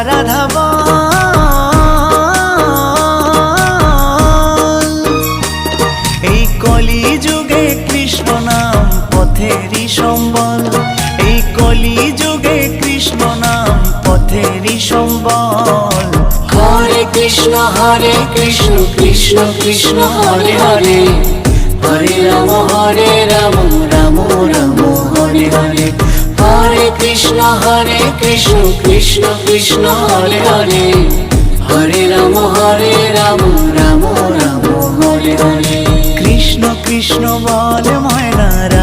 রাধা বল। এই কলি যুগে কৃষ্ণ নাম পথেরই সম্বল, এই কলি যুগে কৃষ্ণ নাম পথেরই সম্বল। হরে কৃষ্ণ কৃষ্ণ কৃষ্ণ হরে হরে, হরে রাম রাম রাম হরে হরে। হরে কৃষ্ণ কৃষ্ণ কৃষ্ণ হরে হরে, হরে রাম রাম রাম রাম হরে হরে। কৃষ্ণ কৃষ্ণ বল ময়না।